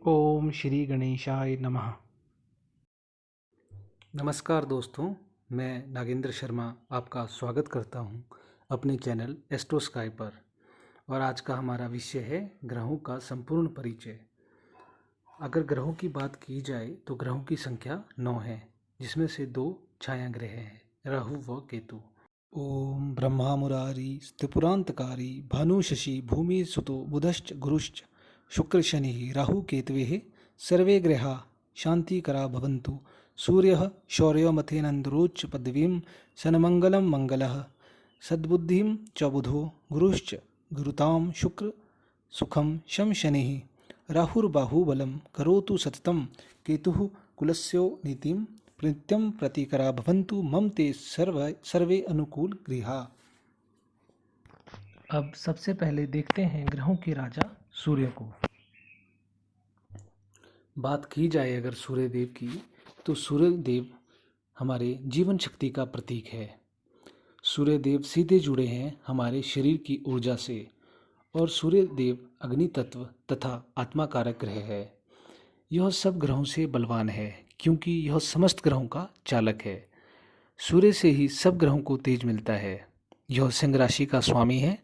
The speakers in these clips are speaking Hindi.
ओम श्री गणेशाय नमः। नमस्कार दोस्तों, मैं नागेंद्र शर्मा आपका स्वागत करता हूं अपने चैनल एस्ट्रो स्काई पर। और आज का हमारा विषय है ग्रहों का संपूर्ण परिचय। अगर ग्रहों की बात की जाए तो ग्रहों की संख्या 9 है, जिसमें से 2 छाया ग्रह हैं, राहु व केतु। ओम ब्रह्मा मुरारी त्रिपुरांतकारी भानु शशि भूमि सुतो बुधश्च गुरुश्च शुक्र शनि राहु केतवे सर्वे ग्रहा शांतिकरा भवन्तु। सूर्यः शौर्यमथेनन्दरोच्च पदवीं सन्मङ्गलं मंगलः सद्बुद्धिं च बुधो गुरुश्च गुरुतां शुक्र सुखं शं शनिः राहुर्बाहुबलं करोतु सततं केतुः कुलस्यो नीतिं नित्यं प्रतिकरा भवन्तु मम ते सर्वे अनुकूल गृहा। अब सबसे पहले देखते हैं ग्रहों के राजा सूर्य को। बात की जाए अगर सूर्यदेव की, तो सूर्यदेव हमारे जीवन शक्ति का प्रतीक है। सूर्यदेव सीधे जुड़े हैं हमारे शरीर की ऊर्जा से, और सूर्यदेव अग्नि तत्व तथा आत्मा कारक ग्रह है। यह सब ग्रहों से बलवान है, क्योंकि यह समस्त ग्रहों का चालक है। सूर्य से ही सब ग्रहों को तेज मिलता है। यह सिंह राशि का स्वामी है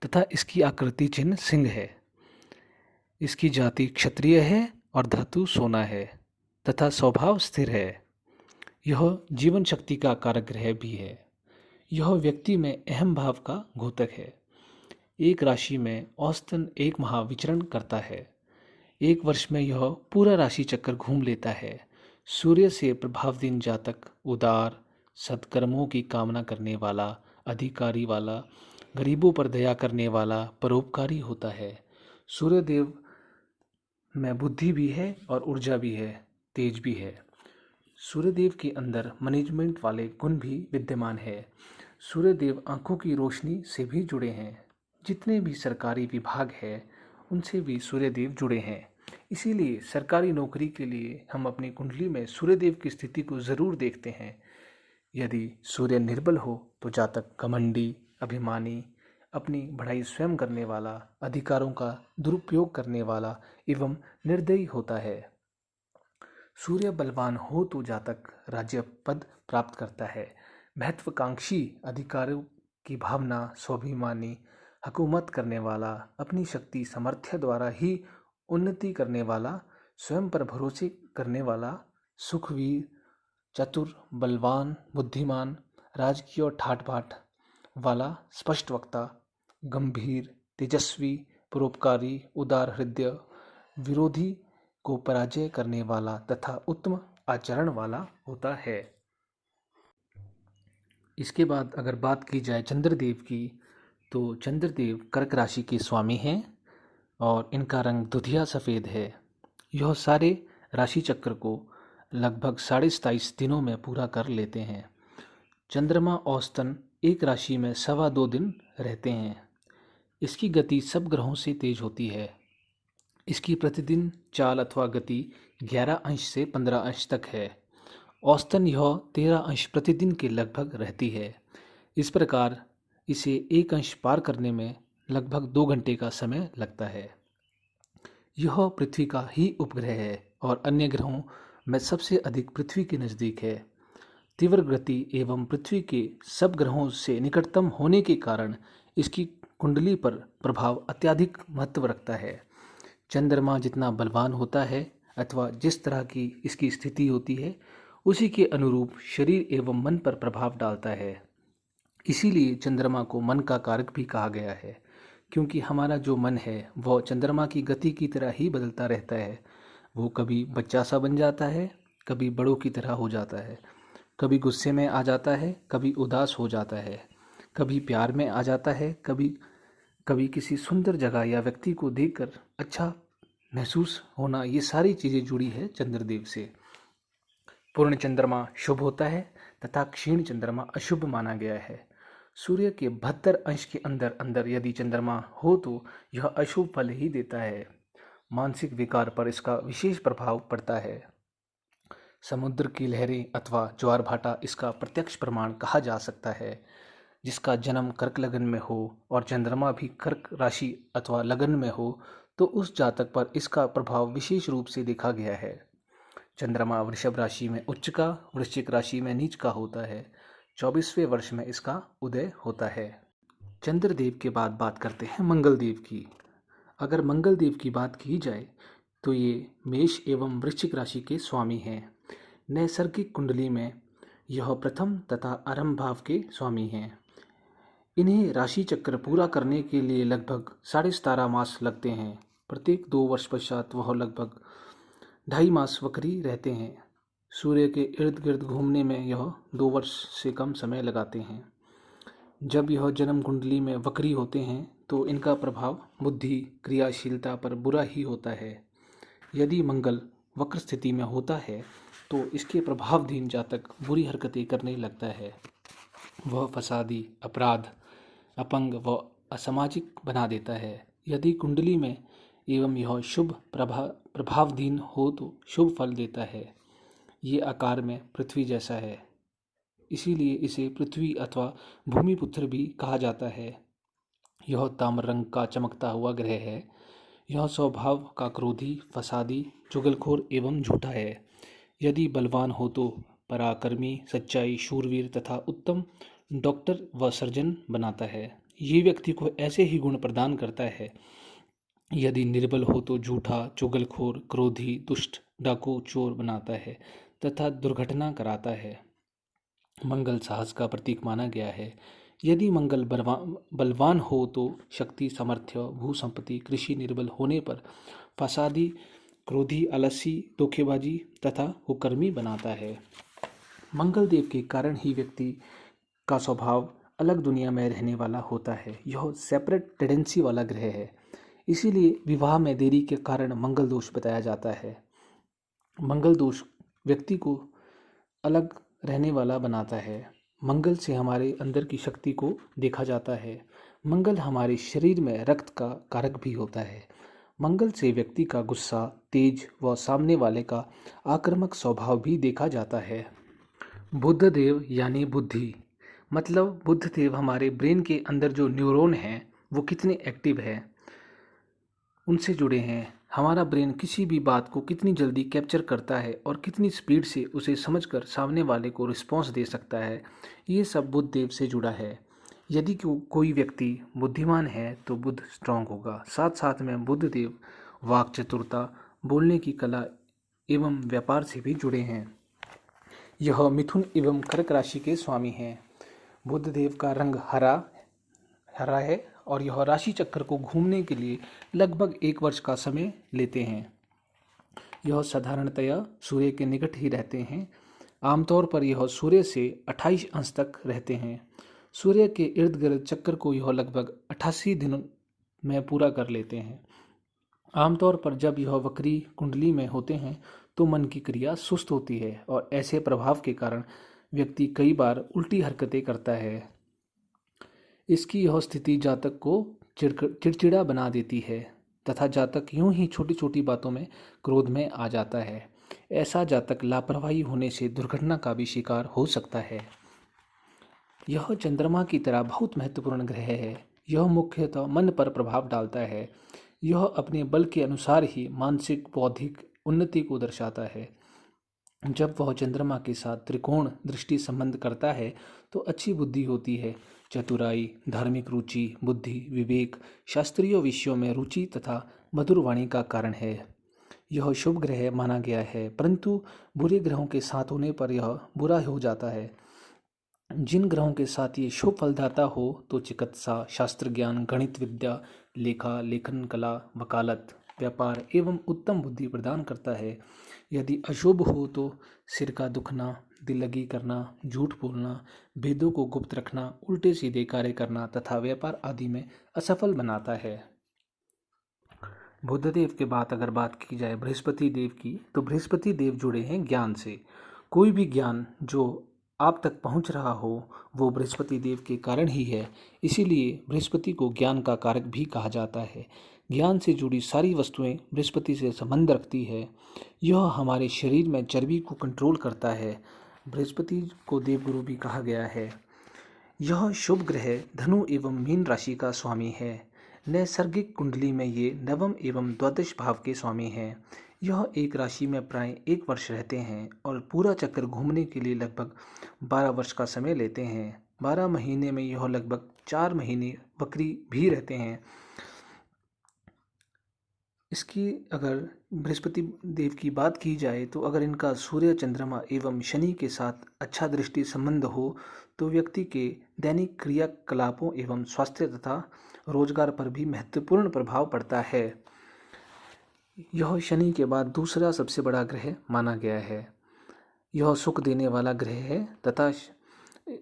तथा इसकी आकृति चिन्ह सिंह है। इसकी जाति क्षत्रिय है और धातु सोना है तथा स्वभाव स्थिर है। यह जीवन शक्ति का कारक ग्रह भी है। यह व्यक्ति में अहम भाव का घोतक है। एक राशि में औसतन 1 माह विचरण करता है। एक वर्ष में यह पूरा राशि चक्कर घूम लेता है। सूर्य से प्रभावधीन जातक उदार, सत्कर्मों की कामना करने वाला, अधिकारी वाला, गरीबों पर दया करने वाला, परोपकारी होता है। सूर्यदेव में बुद्धि भी है और ऊर्जा भी है, तेज भी है। सूर्यदेव के अंदर मैनेजमेंट वाले गुण भी विद्यमान है। सूर्यदेव आंखों की रोशनी से भी जुड़े हैं। जितने भी सरकारी विभाग हैं उनसे भी सूर्यदेव जुड़े हैं। इसीलिए सरकारी नौकरी के लिए हम अपनी कुंडली में सूर्यदेव की स्थिति को ज़रूर देखते हैं। यदि सूर्य निर्बल हो तो जातक घमंडी, अभिमानी, अपनी बढ़ाई स्वयं करने वाला, अधिकारों का दुरुपयोग करने वाला एवं निर्दयी होता है। सूर्य बलवान हो तो जातक राज्य पद प्राप्त करता है। महत्वाकांक्षी, अधिकारों की भावना, स्वाभिमानी, हुकूमत करने वाला, अपनी शक्ति सामर्थ्य द्वारा ही उन्नति करने वाला, स्वयं पर भरोसे करने वाला, सुखवीर, चतुर, बलवान, बुद्धिमान, राजकीय और ठाट बाट वाला, स्पष्ट वक्ता, गंभीर, तेजस्वी, परोपकारी, उदार हृदय, विरोधी को पराजय करने वाला तथा उत्तम आचरण वाला होता है। इसके बाद अगर बात की जाए चंद्रदेव की, तो चंद्रदेव कर्क राशि के स्वामी हैं और इनका रंग दुधिया सफ़ेद है। यह सारे राशि चक्र को लगभग 27.5 दिनों में पूरा कर लेते हैं। चंद्रमा औसतन एक राशि में 2.25 दिन रहते हैं। इसकी गति सब ग्रहों से तेज होती है। इसकी प्रतिदिन चाल अथवा गति 11 अंश से 15 अंश तक है। औसतन यह 13 अंश प्रतिदिन के लगभग रहती है। इस प्रकार इसे 1 अंश पार करने में लगभग 2 घंटे का समय लगता है। यह पृथ्वी का ही उपग्रह है और अन्य ग्रहों में सबसे अधिक पृथ्वी के नज़दीक है। तीव्र गति एवं पृथ्वी के सब ग्रहों से निकटतम होने के कारण इसकी कुंडली पर प्रभाव अत्यधिक महत्व रखता है। चंद्रमा जितना बलवान होता है अथवा जिस तरह की इसकी स्थिति होती है, उसी के अनुरूप शरीर एवं मन पर प्रभाव डालता है। इसीलिए चंद्रमा को मन का कारक भी कहा गया है, क्योंकि हमारा जो मन है वह चंद्रमा की गति की तरह ही बदलता रहता है। वो कभी बच्चा सा बन जाता है, कभी बड़ों की तरह हो जाता है, कभी गुस्से में आ जाता है, कभी उदास हो जाता है, कभी प्यार में आ जाता है, कभी किसी सुंदर जगह या व्यक्ति को देखकर अच्छा महसूस होना। ये सारी चीज़ें जुड़ी है चंद्रदेव से। पूर्ण चंद्रमा शुभ होता है तथा क्षीण चंद्रमा अशुभ माना गया है। सूर्य के 72 अंश के अंदर अंदर यदि चंद्रमा हो तो यह अशुभ फल ही देता है। मानसिक विकार पर इसका विशेष प्रभाव पड़ता है। समुद्र की लहरें अथवा ज्वार भाटा इसका प्रत्यक्ष प्रमाण कहा जा सकता है। जिसका जन्म कर्क लगन में हो और चंद्रमा भी कर्क राशि अथवा लगन में हो तो उस जातक पर इसका प्रभाव विशेष रूप से देखा गया है। चंद्रमा वृषभ राशि में उच्च का, वृश्चिक राशि में नीच का होता है। 24वें वर्ष में इसका उदय होता है। चंद्रदेव के बाद बात करते हैं मंगल देव की। अगर मंगल देव की बात की जाए तो ये मेष एवं वृश्चिक राशि के स्वामी हैं। नैसर्गिक कुंडली में यह प्रथम तथा आरंभ भाव के स्वामी हैं। इन्हें राशि चक्र पूरा करने के लिए लगभग 17.5 मास लगते हैं। प्रत्येक 2 वर्ष पश्चात वह लगभग 2.5 मास वक्री रहते हैं। सूर्य के इर्द गिर्द घूमने में यह 2 वर्ष से कम समय लगाते हैं। जब यह जन्म कुंडली में वक्री होते हैं तो इनका प्रभाव बुद्धि क्रियाशीलता पर बुरा ही होता है। यदि मंगल वक्र स्थिति में होता है तो इसके प्रभावधीन जातक बुरी हरकतें करने लगता है। वह फसादी, अपराध, अपंग व असामाजिक बना देता है। यदि कुंडली में एवं यह शुभ प्रभावधीन हो तो शुभ फल देता है। ये आकार में पृथ्वी जैसा है, इसीलिए इसे पृथ्वी अथवा भूमिपुत्र भी कहा जाता है। यह ताम्र रंग का चमकता हुआ ग्रह है। यह स्वभाव का क्रोधी, फसादी, चुगलखोर एवं झूठा है। यदि बलवान हो तो पराक्रमी, सच्चाई, शूरवीर तथा उत्तम डॉक्टर व सर्जन बनाता है। ये व्यक्ति को ऐसे ही गुण प्रदान करता है। यदि निर्बल हो तो झूठा, चुगलखोर, क्रोधी, दुष्ट, डाकू, चोर बनाता है तथा दुर्घटना कराता है। मंगल साहस का प्रतीक माना गया है। यदि मंगल बलवान हो तो शक्ति, सामर्थ्य, भू संपत्ति, कृषि, निर्बल होने पर फसादी, क्रोधी, आलसी, धोखेबाजी तथा कुकर्मी बनाता है। मंगल देव के कारण ही व्यक्ति का स्वभाव अलग दुनिया में रहने वाला होता है। यह सेपरेट टेंडेंसी वाला ग्रह है, इसीलिए विवाह में देरी के कारण मंगल दोष बताया जाता है। मंगल दोष व्यक्ति को अलग रहने वाला बनाता है। मंगल से हमारे अंदर की शक्ति को देखा जाता है। मंगल हमारे शरीर में रक्त का कारक भी होता है। मंगल से व्यक्ति का गुस्सा, तेज व सामने वाले का आक्रामक स्वभाव भी देखा जाता है। बुध देव यानी बुद्धि, मतलब बुध देव हमारे ब्रेन के अंदर जो न्यूरॉन हैं वो कितने एक्टिव हैं उनसे जुड़े हैं। हमारा ब्रेन किसी भी बात को कितनी जल्दी कैप्चर करता है और कितनी स्पीड से उसे समझकर सामने वाले को रिस्पॉन्स दे सकता है, ये सब बुध देव से जुड़ा है। यदि कोई व्यक्ति बुद्धिमान है तो बुध स्ट्रांग होगा। साथ साथ में बुध देव वाक चतुरता, बोलने की कला एवं व्यापार से भी जुड़े हैं। यह मिथुन एवं कर्क राशि के स्वामी हैं। बुध देव का रंग हरा है और यह राशि चक्र को घूमने के लिए लगभग 1 वर्ष का समय लेते हैं। यह साधारणतया सूर्य के निकट ही रहते हैं। आमतौर पर यह सूर्य से 28 अंश तक रहते हैं। सूर्य के इर्द गिर्द चक्कर को यह लगभग 88 दिनों में पूरा कर लेते हैं। आमतौर पर जब यह वक्री कुंडली में होते हैं तो मन की क्रिया सुस्त होती है और ऐसे प्रभाव के कारण व्यक्ति कई बार उल्टी हरकतें करता है। इसकी यह स्थिति जातक को चिड़चिड़ा बना देती है तथा जातक यूं ही छोटी छोटी बातों में क्रोध में आ जाता है। ऐसा जातक लापरवाही होने से दुर्घटना का भी शिकार हो सकता है। यह चंद्रमा की तरह बहुत महत्वपूर्ण ग्रह है। यह मुख्यतः मन पर प्रभाव डालता है। यह अपने बल के अनुसार ही मानसिक बौद्धिक उन्नति को दर्शाता है। जब वह चंद्रमा के साथ त्रिकोण दृष्टि संबंध करता है तो अच्छी बुद्धि होती है। चतुराई, धार्मिक रुचि, बुद्धि, विवेक, शास्त्रीय विषयों में रुचि तथा मधुर वाणी का कारण है। यह शुभ ग्रह माना गया है, परंतु बुरे ग्रहों के साथ होने पर यह बुरा हो जाता है। जिन ग्रहों के साथ ये शुभ फलदाता हो तो चिकित्सा, शास्त्र ज्ञान, गणित विद्या, लेखा, लेखन कला, वकालत, व्यापार एवं उत्तम बुद्धि प्रदान करता है। यदि अशुभ हो तो सिर का दुखना, दिल लगी करना, झूठ बोलना, भेदों को गुप्त रखना, उल्टे सीधे कार्य करना तथा व्यापार आदि में असफल बनाता है। बुधदेव के बाद अगर बात की जाए बृहस्पति देव की, तो बृहस्पति देव जुड़े हैं ज्ञान से। कोई भी ज्ञान जो आप तक पहुंच रहा हो वो बृहस्पति देव के कारण ही है। इसीलिए बृहस्पति को ज्ञान का कारक भी कहा जाता है। ज्ञान से जुड़ी सारी वस्तुएं बृहस्पति से संबंध रखती है। यह हमारे शरीर में चर्बी को कंट्रोल करता है। बृहस्पति को देवगुरु भी कहा गया है। यह शुभ ग्रह धनु एवं मीन राशि का स्वामी है। नैसर्गिक कुंडली में ये नवम एवं द्वादश भाव के स्वामी हैं। यह एक राशि में प्राय 1 वर्ष रहते हैं और पूरा चक्र घूमने के लिए लगभग 12 वर्ष का समय लेते हैं। 12 महीने में यह लगभग 4 महीने वक्री भी रहते हैं। इसकी अगर बृहस्पति देव की बात की जाए तो अगर इनका सूर्य, चंद्रमा एवं शनि के साथ अच्छा दृष्टि संबंध हो तो व्यक्ति के दैनिक क्रियाकलापों एवं स्वास्थ्य तथा रोजगार पर भी महत्वपूर्ण प्रभाव पड़ता है। यह शनि के बाद दूसरा सबसे बड़ा ग्रह माना गया है। यह सुख देने वाला ग्रह है तथा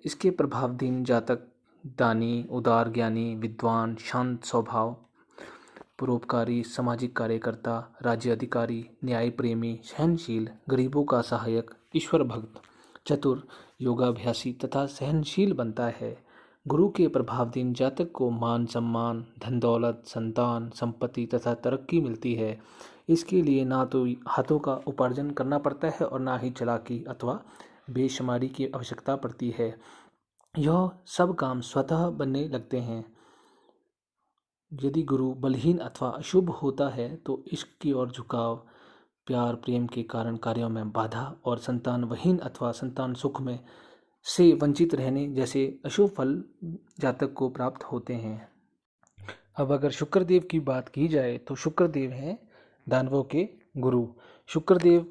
इसके प्रभावधीन जातक दानी, उदार ज्ञानी, विद्वान, शांत स्वभाव, परोपकारी, सामाजिक कार्यकर्ता, राज्य अधिकारी, न्याय प्रेमी, सहनशील, गरीबों का सहायक, ईश्वर भक्त, चतुर, योगाभ्यासी तथा सहनशील बनता है। गुरु के प्रभावधीन जातक को मान सम्मान, धन दौलत, संतान, संपत्ति तथा तरक्की मिलती है। इसके लिए ना तो हाथों का उपार्जन करना पड़ता है और ना ही चालाकी अथवा बेशुमारी की आवश्यकता पड़ती है। यह सब काम स्वतः बनने लगते हैं। यदि गुरु बलहीन अथवा अशुभ होता है तो इश्क की ओर झुकाव, प्यार प्रेम के कारण कार्यों में बाधा और संतान वहीन अथवा संतान सुख में से वंचित रहने जैसे अशुभ फल जातक को प्राप्त होते हैं। अब अगर शुक्रदेव की बात की जाए तो शुक्रदेव हैं दानवों के गुरु। शुक्रदेव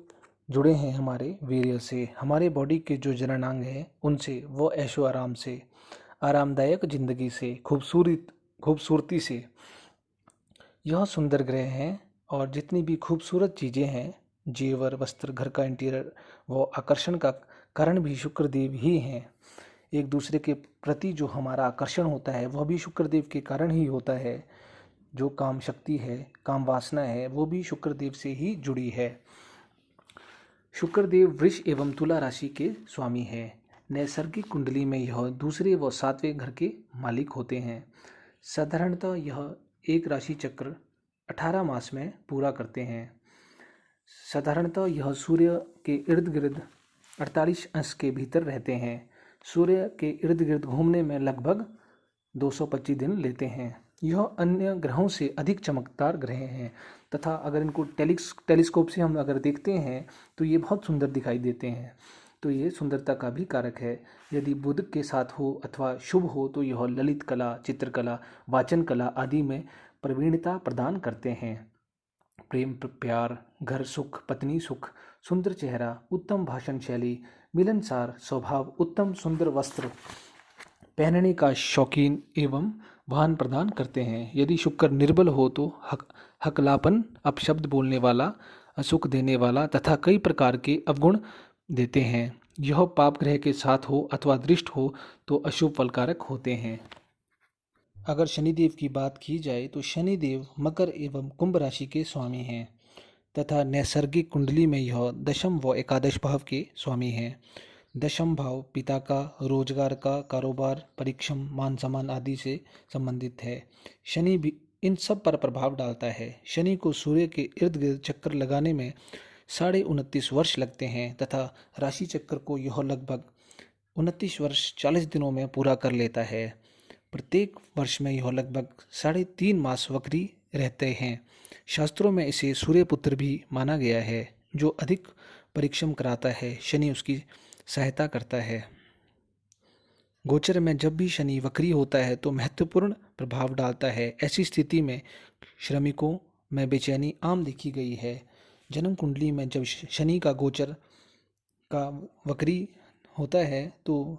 जुड़े हैं हमारे वीर्य से, हमारे बॉडी के जो जननांग हैं उनसे, वो ऐशो आराम से, आरामदायक जिंदगी से, खूबसूरती से। यह सुंदर ग्रह हैं और जितनी भी खूबसूरत चीज़ें हैं, जेवर, वस्त्र, घर का इंटीरियर, वो आकर्षण का कारण भी शुक्रदेव ही हैं। एक दूसरे के प्रति जो हमारा आकर्षण होता है वह भी शुक्रदेव के कारण ही होता है। जो काम शक्ति है, काम वासना है, वो भी शुक्रदेव से ही जुड़ी है। शुक्रदेव वृष एवं तुला राशि के स्वामी हैं। नैसर्गिक कुंडली में यह दूसरे व 7वें घर के मालिक होते हैं। साधारणतः यह एक राशि चक्र 18 मास में पूरा करते हैं। साधारणतः यह सूर्य के इर्द गिर्द 48 अंश के भीतर रहते हैं। सूर्य के इर्द गिर्द घूमने में लगभग 225 दिन लेते हैं। यह अन्य ग्रहों से अधिक चमकदार ग्रह हैं तथा अगर इनको टेलीस्कोप से हम अगर देखते हैं तो ये बहुत सुंदर दिखाई देते हैं। तो ये सुंदरता का भी कारक है। यदि बुध के साथ हो अथवा शुभ हो तो यह ललित कला, चित्रकला, वाचन कला आदि में प्रवीणता प्रदान करते हैं। प्रेम, प्यार, घर सुख, पत्नी सुख, सुंदर चेहरा, उत्तम भाषण शैली, मिलनसार स्वभाव, उत्तम सुंदर वस्त्र पहनने का शौकीन एवं वाहन प्रदान करते हैं। यदि शुक्र निर्बल हो तो हकलापन, अपशब्द बोलने वाला, असुख देने वाला तथा कई प्रकार के अवगुण देते हैं। यह पाप ग्रह के साथ हो अथवा दृष्ट हो तो अशुभ फलकारक होते हैं। अगर शनिदेव की बात की जाए तो शनिदेव मकर एवं कुंभ राशि के स्वामी हैं तथा नैसर्गिक कुंडली में यह दशम व एकादश भाव के स्वामी हैं। दशम भाव पिता का, रोजगार का, कारोबार, परिश्रम, मान सम्मान आदि से संबंधित है। शनि भी इन सब पर प्रभाव डालता है। शनि को सूर्य के इर्द गिर्द चक्कर लगाने में 29.5 वर्ष लगते हैं तथा राशि चक्र को यह लगभग 29 वर्ष 40 दिनों में पूरा कर लेता है। प्रत्येक वर्ष में यह लगभग 3.5 मास वक्री रहते हैं। शास्त्रों में इसे सूर्यपुत्र भी माना गया है। जो अधिक परिश्रम कराता है, शनि उसकी सहायता करता है। गोचर में जब भी शनि वक्री होता है तो महत्वपूर्ण प्रभाव डालता है। ऐसी स्थिति में श्रमिकों में बेचैनी आम देखी गई है। जन्म कुंडली में जब शनि का गोचर का वक्री होता है तो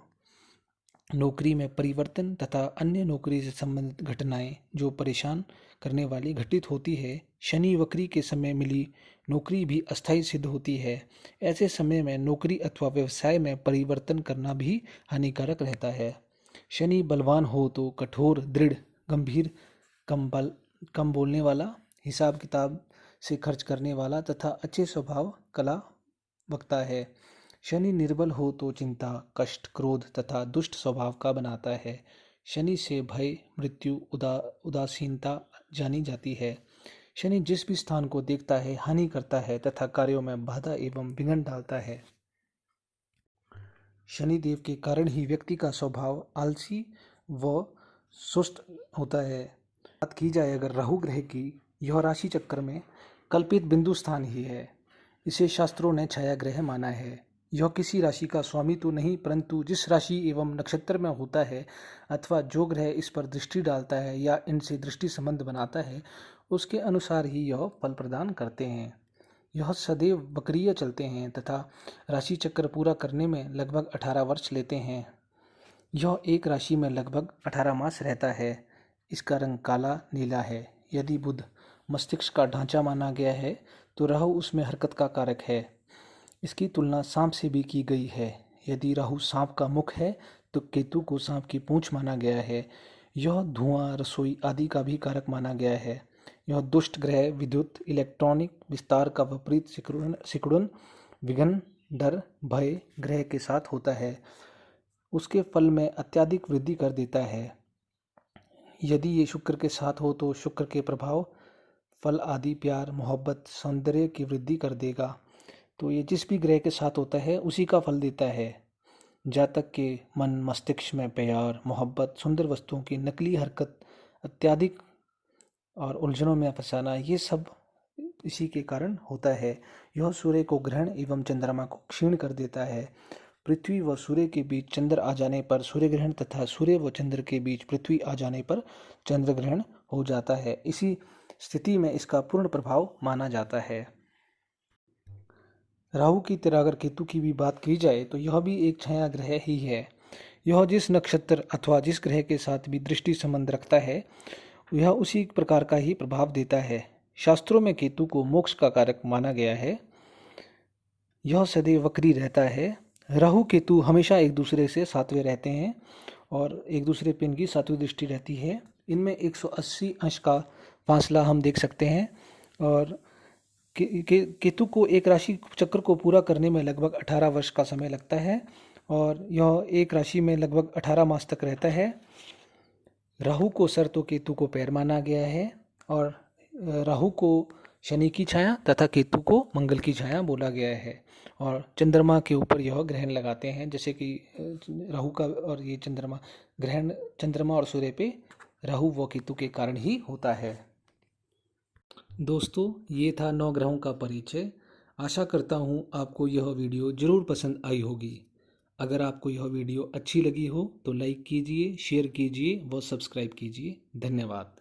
नौकरी में परिवर्तन तथा अन्य नौकरी से संबंधित घटनाएं जो परेशान करने वाली घटित होती है। शनि वक्री के समय मिली नौकरी भी अस्थायी सिद्ध होती है। ऐसे समय में नौकरी अथवा व्यवसाय में परिवर्तन करना भी हानिकारक रहता है। शनि बलवान हो तो कठोर, दृढ़, गंभीर, कम बोलने वाला, हिसाब किताब से खर्च करने वाला तथा अच्छे स्वभाव कला वक्ता है। शनि निर्बल हो तो चिंता, कष्ट, क्रोध तथा दुष्ट स्वभाव का बनाता है। शनि से भय, मृत्यु, उदासीनता जानी जाती है। शनि जिस भी स्थान को देखता है हानि करता है तथा कार्यों में बाधा एवं विघ्न डालता है। शनि देव के कारण ही व्यक्ति का स्वभाव आलसी व सुस्त होता है। बात की जाए अगर राहु ग्रह की, यह राशि चक्र में कल्पित बिंदु स्थान ही है। इसे शास्त्रों ने छाया ग्रह माना है। यह किसी राशि का स्वामी तो नहीं, परंतु जिस राशि एवं नक्षत्र में होता है अथवा जो ग्रह इस पर दृष्टि डालता है या इनसे दृष्टि संबंध बनाता है, उसके अनुसार ही यह फल प्रदान करते हैं। यह सदैव वक्रीय चलते हैं तथा राशि चक्र पूरा करने में लगभग 18 वर्ष लेते हैं। यह एक राशि में लगभग 18 मास रहता है। इसका रंग काला नीला है। यदि बुध मस्तिष्क का ढांचा माना गया है तो राहु उसमें हरकत का कारक है। इसकी तुलना सांप से भी की गई है। यदि राहु सांप का मुख है तो केतु को सांप की पूंछ माना गया है। यह धुआं, रसोई आदि का भी कारक माना गया है। यह दुष्ट ग्रह विद्युत इलेक्ट्रॉनिक विस्तार का विपरीत सिकुड़न, विघ्न, डर, भय ग्रह के साथ होता है। उसके फल में अत्यधिक वृद्धि कर देता है। यदि ये शुक्र के साथ हो तो शुक्र के प्रभाव फल आदि प्यार, मोहब्बत, सौंदर्य की वृद्धि कर देगा। तो ये जिस भी ग्रह के साथ होता है उसी का फल देता है। जातक के मन मस्तिष्क में प्यार, मोहब्बत, सुंदर वस्तुओं की नकली हरकत, अत्यधिक और उलझनों में फंसाना, ये सब इसी के कारण होता है। यह सूर्य को ग्रहण एवं चंद्रमा को क्षीण कर देता है। पृथ्वी व सूर्य के बीच चंद्र आ जाने पर सूर्य ग्रहण तथा सूर्य व चंद्र के बीच पृथ्वी आ जाने पर चंद्र ग्रहण हो जाता है। इसी स्थिति में इसका पूर्ण प्रभाव माना जाता है। राहु की तरह अगर केतु की भी बात की जाए तो यह भी एक छाया ग्रह ही है। यह जिस नक्षत्र अथवा जिस ग्रह के साथ भी दृष्टि संबंध रखता है यह उसी प्रकार का ही प्रभाव देता है। शास्त्रों में केतु को मोक्ष का कारक माना गया है। यह सदैव वक्री रहता है। राहु केतु हमेशा एक दूसरे से सातवें रहते हैं और एक दूसरे पे इनकी सातवीं दृष्टि रहती है। इनमें 180 अंश का फासला हम देख सकते हैं। और केतु को एक राशि चक्र को पूरा करने में लगभग 18 वर्ष का समय लगता है और यह एक राशि में लगभग 18 मास तक रहता है। राहु को सर तो केतु को पैर माना गया है और राहु को शनि की छाया तथा केतु को मंगल की छाया बोला गया है। और चंद्रमा के ऊपर यह ग्रहण लगाते हैं, जैसे कि राहु का और ये चंद्रमा ग्रहण चंद्रमा और सूर्य पे राहु व केतु के कारण ही होता है। दोस्तों, ये था 9 ग्रहों का परिचय। आशा करता हूँ आपको यह वीडियो ज़रूर पसंद आई होगी। अगर आपको यह वीडियो अच्छी लगी हो तो लाइक कीजिए, शेयर कीजिए व सब्सक्राइब कीजिए। धन्यवाद।